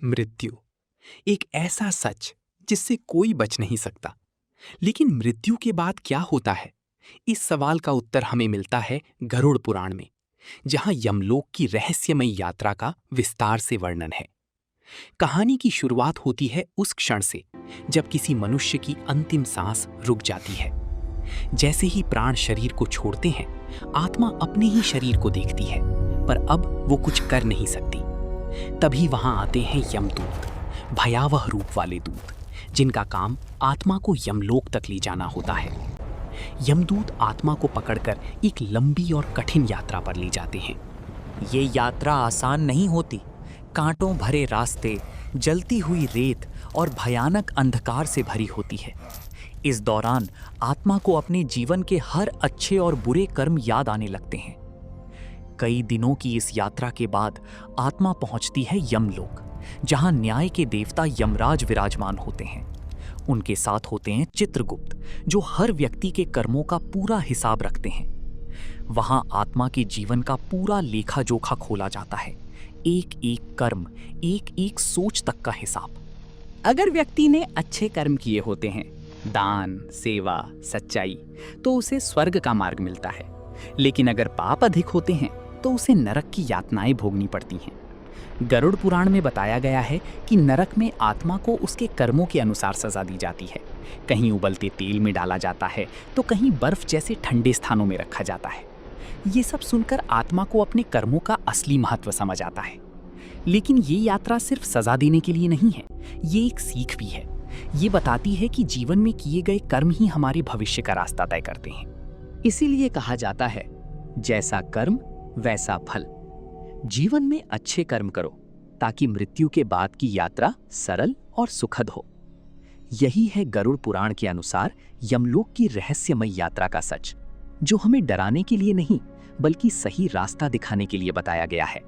मृत्यु एक ऐसा सच जिससे कोई बच नहीं सकता। लेकिन मृत्यु के बाद क्या होता है? इस सवाल का उत्तर हमें मिलता है गरुड़ पुराण में, जहां यमलोक की रहस्यमयी यात्रा का विस्तार से वर्णन है। कहानी की शुरुआत होती है उस क्षण से जब किसी मनुष्य की अंतिम सांस रुक जाती है। जैसे ही प्राण शरीर को छोड़ते हैं, आत्मा अपने ही शरीर को देखती है, पर अब वो कुछ कर नहीं सकती। तभी वहां आते हैं यमदूत, भयावह रूप वाले दूत, जिनका काम आत्मा को यमलोक तक ले जाना होता है। यमदूत आत्मा को पकड़कर एक लंबी और कठिन यात्रा पर ले जाते हैं। ये यात्रा आसान नहीं होती। कांटों भरे रास्ते, जलती हुई रेत और भयानक अंधकार से भरी होती है। इस दौरान आत्मा को अपने जीवन के हर अच्छे और बुरे कर्म याद आने लगते हैं। कई दिनों की इस यात्रा के बाद आत्मा पहुंचती है यमलोक, जहां न्याय के देवता यमराज विराजमान होते हैं। उनके साथ होते हैं चित्रगुप्त, जो हर व्यक्ति के कर्मों का पूरा हिसाब रखते हैं। वहां आत्मा के जीवन का पूरा लेखा जोखा खोला जाता है, एक एक कर्म, एक एक सोच तक का हिसाब। अगर व्यक्ति ने अच्छे कर्म किए होते हैं, दान, सेवा, सच्चाई, तो उसे स्वर्ग का मार्ग मिलता है। लेकिन अगर पाप अधिक होते हैं तो उसे नरक की यातनाएं भोगनी पड़ती हैं। गरुड़ पुराण में बताया गया है कि नरक में आत्मा को उसके कर्मों के अनुसार सजा दी जाती है। कहीं उबलते तेल में डाला जाता है तो कहीं बर्फ जैसे ठंडे स्थानों में रखा जाता है। ये सब सुनकर आत्मा को अपने कर्मों का असली महत्व समझ आता है। लेकिन ये यात्रा सिर्फ सजा देने के लिए नहीं है, ये एक सीख भी है। ये बताती है कि जीवन में किए गए कर्म ही हमारे भविष्य का रास्ता तय करते हैं। इसीलिए कहा जाता है, जैसा कर्म वैसा फल। जीवन में अच्छे कर्म करो ताकि मृत्यु के बाद की यात्रा सरल और सुखद हो। यही है गरुड़ पुराण के अनुसार यमलोक की रहस्यमय यात्रा का सच, जो हमें डराने के लिए नहीं बल्कि सही रास्ता दिखाने के लिए बताया गया है।